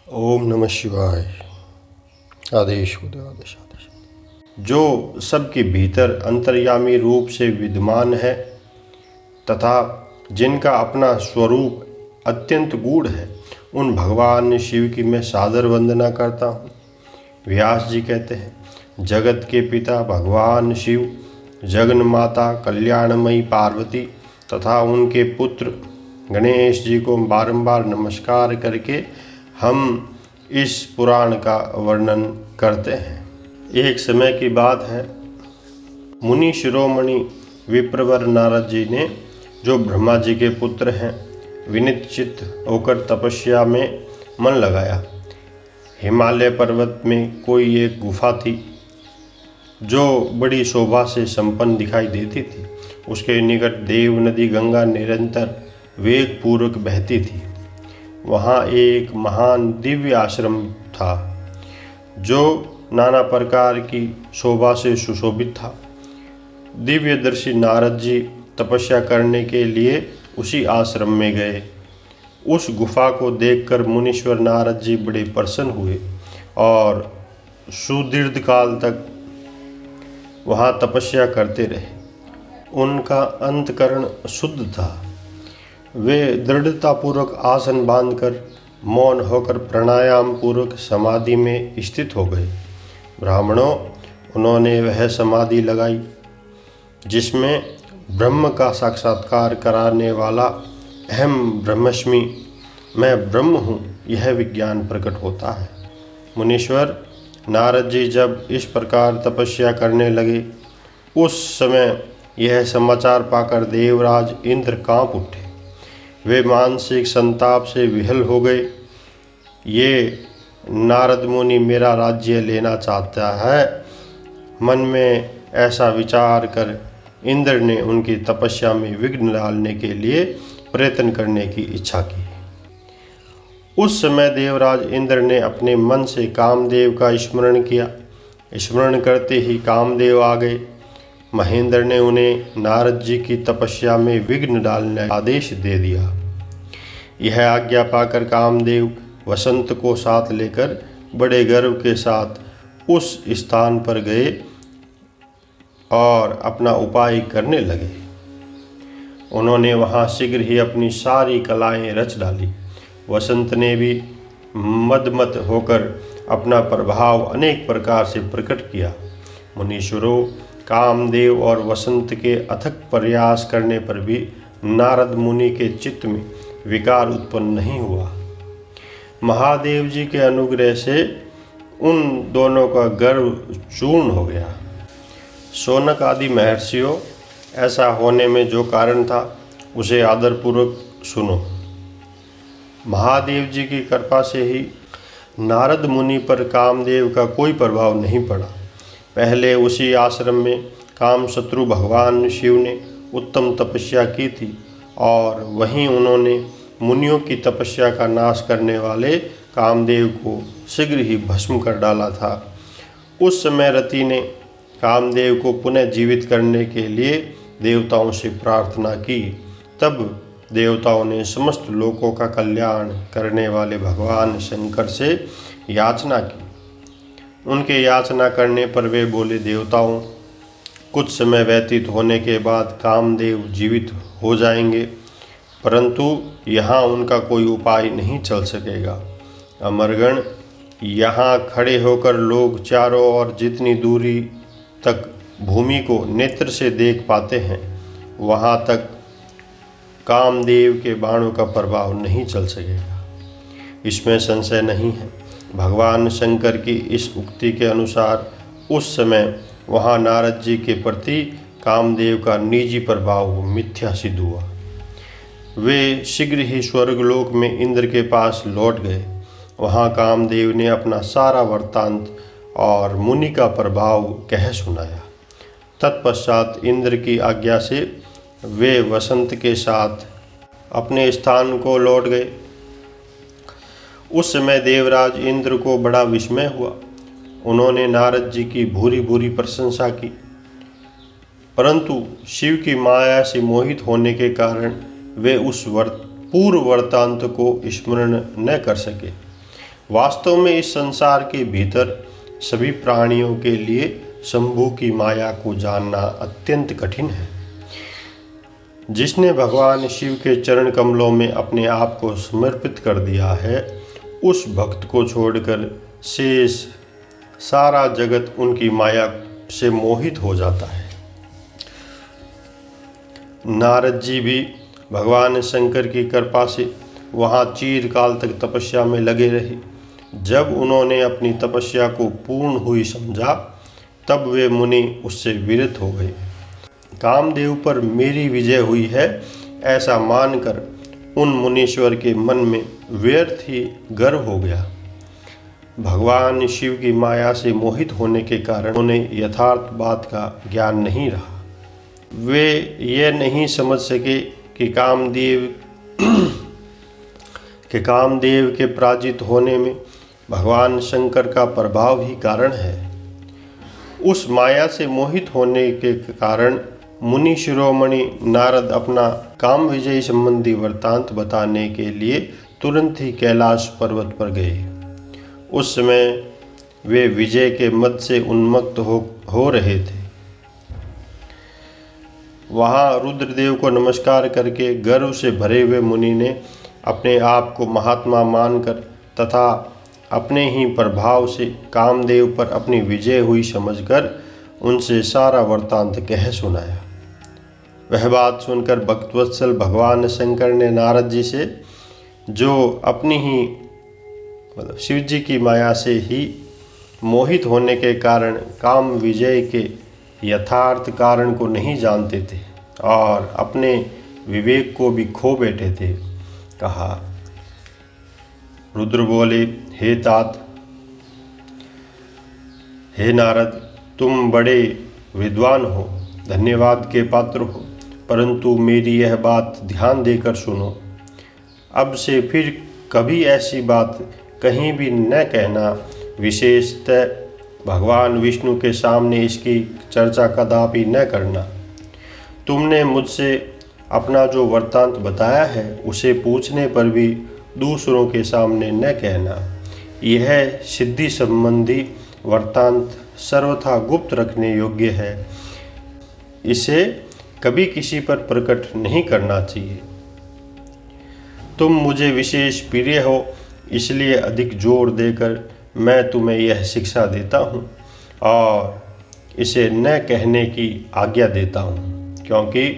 ओम नमः शिवाय। आदेश उदय आदेश आदेश। जो सबके भीतर अंतर्यामी रूप से विद्यमान है तथा जिनका अपना स्वरूप अत्यंत गूढ़ है, उन भगवान शिव की मैं सादर वंदना करता हूँ। व्यास जी कहते हैं, जगत के पिता भगवान शिव, जगन माता कल्याणमयी पार्वती तथा उनके पुत्र गणेश जी को बारंबार नमस्कार करके हम इस पुराण का वर्णन करते हैं। एक समय की बात है, मुनि शिरोमणि विप्रवर नारद जी ने, जो ब्रह्मा जी के पुत्र हैं, विनीत चित्त होकर तपस्या में मन लगाया। हिमालय पर्वत में कोई एक गुफा थी जो बड़ी शोभा से संपन्न दिखाई देती थी। उसके निकट देव नदी गंगा निरंतर वेग पूर्वक बहती थी। वहाँ एक महान दिव्य आश्रम था जो नाना प्रकार की शोभा से सुशोभित था। दिव्यदर्शी नारद जी तपस्या करने के लिए उसी आश्रम में गए। उस गुफा को देखकर मुनीश्वर नारद जी बड़े प्रसन्न हुए और सुदीर्घ काल तक वहाँ तपस्या करते रहे। उनका अंतकरण शुद्ध था। वे दृढ़तापूर्वक आसन बांधकर मौन होकर प्राणायाम पूर्वक समाधि में स्थित हो गए। ब्राह्मणों, उन्होंने वह समाधि लगाई जिसमें ब्रह्म का साक्षात्कार कराने वाला अहम ब्रह्मस्मि, मैं ब्रह्म हूँ, यह विज्ञान प्रकट होता है। मुनीश्वर नारद जी जब इस प्रकार तपस्या करने लगे, उस समय यह समाचार पाकर देवराज इंद्र कांप उठे। वे मानसिक संताप से विहल हो गए। ये नारद मुनि मेरा राज्य लेना चाहता है। मन में ऐसा विचार कर इंद्र ने उनकी तपस्या में विघ्न डालने के लिए प्रयत्न करने की इच्छा की। उस समय देवराज इंद्र ने अपने मन से कामदेव का स्मरण किया। स्मरण करते ही कामदेव आ गए। महेंद्र ने उन्हें नारद जी की तपस्या में विघ्न डालने का आदेश दे दिया। यह आज्ञा पाकर कामदेव वसंत को साथ लेकर बड़े गर्व के साथ उस स्थान पर गए और अपना उपाय करने लगे। उन्होंने वहाँ शीघ्र ही अपनी सारी कलाएं रच डाली। वसंत ने भी मदमत होकर अपना प्रभाव अनेक प्रकार से प्रकट किया। मुनीश्वरों, कामदेव और वसंत के अथक प्रयास करने पर भी नारद मुनि के चित्त में विकार उत्पन्न नहीं हुआ। महादेव जी के अनुग्रह से उन दोनों का गर्व चूर्ण हो गया। शौनक आदि महर्षियों, ऐसा होने में जो कारण था उसे आदरपूर्वक सुनो। महादेव जी की कृपा से ही नारद मुनि पर कामदेव का कोई प्रभाव नहीं पड़ा। पहले उसी आश्रम में कामशत्रु भगवान शिव ने उत्तम तपस्या की थी और वहीं उन्होंने मुनियों की तपस्या का नाश करने वाले कामदेव को शीघ्र ही भस्म कर डाला था। उस समय रति ने कामदेव को पुनः जीवित करने के लिए देवताओं से प्रार्थना की। तब देवताओं ने समस्त लोकों का कल्याण करने वाले भगवान शंकर से याचना की। उनके याचना करने पर वे बोले, देवताओं, कुछ समय व्यतीत होने के बाद कामदेव जीवित हो जाएंगे, परंतु यहाँ उनका कोई उपाय नहीं चल सकेगा। अमरगण, यहाँ खड़े होकर लोग चारों ओर जितनी दूरी तक भूमि को नेत्र से देख पाते हैं, वहाँ तक कामदेव के बाणों का प्रभाव नहीं चल सकेगा। इसमें संशय नहीं है। भगवान शंकर की इस उक्ति के अनुसार उस समय वहाँ नारद जी के प्रति कामदेव का निजी प्रभाव मिथ्या सिद्ध हुआ। वे शीघ्र ही स्वर्गलोक में इंद्र के पास लौट गए। वहाँ कामदेव ने अपना सारा वृत्तांत और मुनि का प्रभाव कह सुनाया। तत्पश्चात इंद्र की आज्ञा से वे वसंत के साथ अपने स्थान को लौट गए। उस समय देवराज इंद्र को बड़ा विस्मय हुआ। उन्होंने नारद जी की भूरी भूरी प्रशंसा की, परंतु शिव की माया से मोहित होने के कारण वे उस पूर्व वृत्तांत को स्मरण न कर सके। वास्तव में इस संसार के भीतर सभी प्राणियों के लिए शंभु की माया को जानना अत्यंत कठिन है। जिसने भगवान शिव के चरण कमलों में अपने आप को समर्पित कर दिया है, उस भक्त को छोड़कर शेष सारा जगत उनकी माया से मोहित हो जाता है। नारद जी भी भगवान शंकर की कृपा से वहाँ चिरकाल तक तपस्या में लगे रहे। जब उन्होंने अपनी तपस्या को पूर्ण हुई समझा, तब वे मुनि उससे विरत हो गए। कामदेव पर मेरी विजय हुई है ऐसा मानकर उन मुनीश्वर के मन में व्यर्थ ही गर्व हो गया। भगवान शिव की माया से मोहित होने के कारण उन्हें यथार्थ बात का ज्ञान नहीं रहा। वे ये नहीं समझ सके कि कामदेव के पराजित होने में भगवान शंकर का प्रभाव ही कारण है। उस माया से मोहित होने के कारण मुनि शिरोमणि नारद अपना काम विजय संबंधी वृत्तांत बताने के लिए तुरंत ही कैलाश पर्वत पर गए। उस समय वे विजय के मद से उन्मत्त हो रहे थे। वहाँ रुद्रदेव को नमस्कार करके गर्व से भरे हुए मुनि ने अपने आप को महात्मा मानकर तथा अपने ही प्रभाव से कामदेव पर अपनी विजय हुई समझकर उनसे सारा वृत्तांत कह सुनाया। वह बात सुनकर भक्तवत्सल भगवान शंकर ने नारद जी से, जो अपनी ही शिव जी की माया से ही मोहित होने के कारण काम विजय के यथार्थ कारण को नहीं जानते थे और अपने विवेक को भी खो बैठे थे, कहा। रुद्र बोले, हे तात, हे नारद, तुम बड़े विद्वान हो, धन्यवाद के पात्र हो, परंतु मेरी यह बात ध्यान देकर सुनो। अब से फिर कभी ऐसी बात कहीं भी न कहना, विशेषतः भगवान विष्णु के सामने इसकी चर्चा कदापि न करना। तुमने मुझसे अपना जो वृत्तांत बताया है उसे पूछने पर भी दूसरों के सामने न कहना। यह सिद्धि संबंधी वृत्तांत सर्वथा गुप्त रखने योग्य है। इसे कभी किसी पर प्रकट नहीं करना चाहिए। तुम मुझे विशेष प्रिय हो, इसलिए अधिक जोर देकर मैं तुम्हें यह शिक्षा देता हूँ और इसे न कहने की आज्ञा देता हूँ, क्योंकि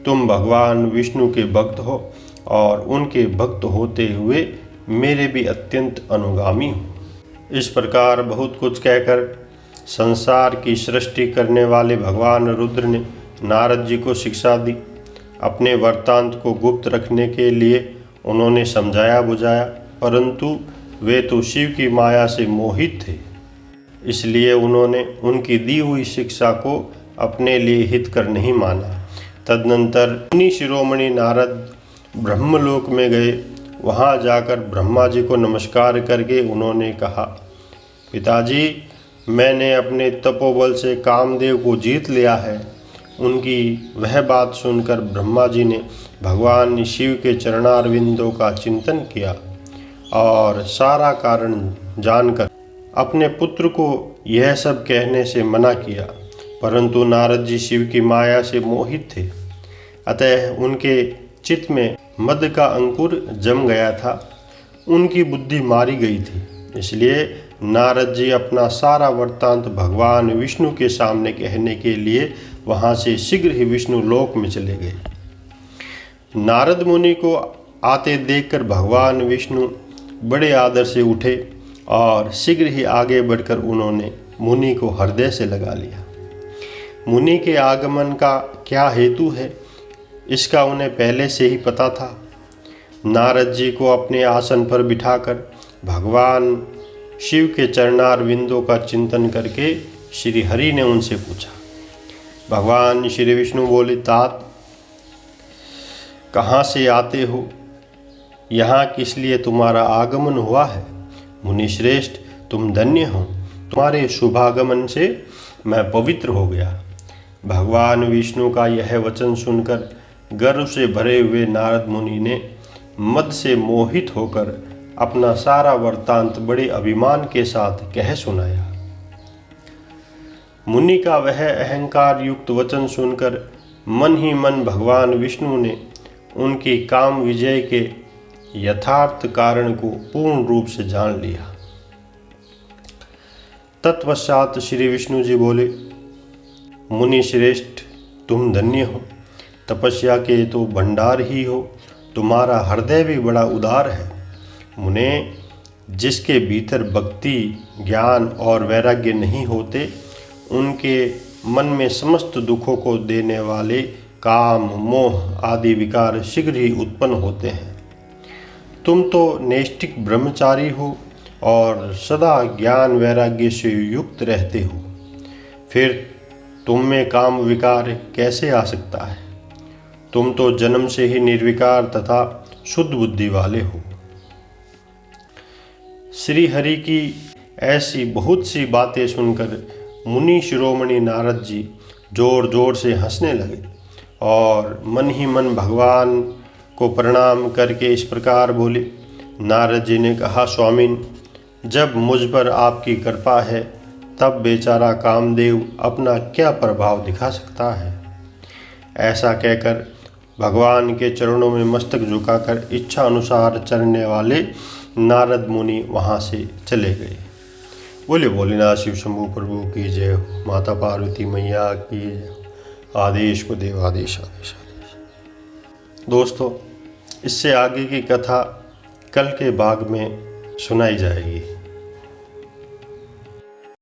तुम भगवान विष्णु के भक्त हो और उनके भक्त होते हुए मेरे भी अत्यंत अनुगामी हो। इस प्रकार बहुत कुछ कहकर संसार की सृष्टि करने वाले भगवान रुद्र ने नारद जी को शिक्षा दी। अपने वृत्तांत को गुप्त रखने के लिए उन्होंने समझाया बुझाया, परंतु वे तो शिव की माया से मोहित थे, इसलिए उन्होंने उनकी दी हुई शिक्षा को अपने लिए हितकर नहीं माना। तदनंतर मुनि शिरोमणि नारद ब्रह्मलोक में गए। वहाँ जाकर ब्रह्मा जी को नमस्कार करके उन्होंने कहा, पिताजी, मैंने अपने तपोबल से कामदेव को जीत लिया है। उनकी वह बात सुनकर ब्रह्मा जी ने भगवान शिव के चरणारविंदों का चिंतन किया और सारा कारण जानकर अपने पुत्र को यह सब कहने से मना किया, परंतु नारद जी शिव की माया से मोहित थे, अतः उनके चित्त में मद का अंकुर जम गया था, उनकी बुद्धि मारी गई थी। इसलिए नारद जी अपना सारा वृत्तांत भगवान विष्णु के सामने कहने के लिए वहाँ से शीघ्र ही विष्णु लोक में चले गए। नारद मुनि को आते देखकर भगवान विष्णु बड़े आदर से उठे और शीघ्र ही आगे बढ़कर उन्होंने मुनि को हृदय से लगा लिया। मुनि के आगमन का क्या हेतु है, इसका उन्हें पहले से ही पता था। नारद जी को अपने आसन पर बिठाकर भगवान शिव के चरणारविंदों का चिंतन करके श्री हरि ने उनसे पूछा। भगवान श्री विष्णु बोले, तात, कहाँ से आते हो? यहाँ किस लिए तुम्हारा आगमन हुआ है? मुनि श्रेष्ठ, तुम धन्य हो, तुम्हारे शुभागमन से मैं पवित्र हो गया। भगवान विष्णु का यह वचन सुनकर गर्व से भरे हुए नारद मुनि ने मद से मोहित होकर अपना सारा वृत्तांत बड़े अभिमान के साथ कह सुनाया। मुनि का वह अहंकार युक्त वचन सुनकर मन ही मन भगवान विष्णु ने उनके काम विजय के यथार्थ कारण को पूर्ण रूप से जान लिया। तत्पश्चात श्री विष्णु जी बोले, मुनि श्रेष्ठ, तुम धन्य हो, तपस्या के तो भंडार ही हो, तुम्हारा हृदय भी बड़ा उदार है। मुने, जिसके भीतर भक्ति, ज्ञान और वैराग्य नहीं होते, उनके मन में समस्त दुखों को देने वाले काम, मोह आदि विकार शीघ्र ही उत्पन्न होते हैं। तुम तो नैष्ठिक ब्रह्मचारी हो और सदा ज्ञान वैराग्य से युक्त रहते हो, फिर तुम में काम विकार कैसे आ सकता है? तुम तो जन्म से ही निर्विकार तथा शुद्ध बुद्धि वाले हो। श्री हरि की ऐसी बहुत सी बातें सुनकर मुनि शिरोमणि नारद जी जोर जोर से हंसने लगे और मन ही मन भगवान को प्रणाम करके इस प्रकार बोले। नारद जी ने कहा, स्वामिन, जब मुझ पर आपकी कृपा है तब बेचारा कामदेव अपना क्या प्रभाव दिखा सकता है। ऐसा कहकर भगवान के चरणों में मस्तक झुकाकर इच्छा अनुसार चलने वाले नारद मुनि वहाँ से चले गए। बोले भोलेनाथ शिव शंभू प्रभु की जय हो, माता पार्वती मैया की जय हो। आदेश को देव आदेश, आदेश आदेश। दोस्तों, इससे आगे की कथा कल के भाग में सुनाई जाएगी।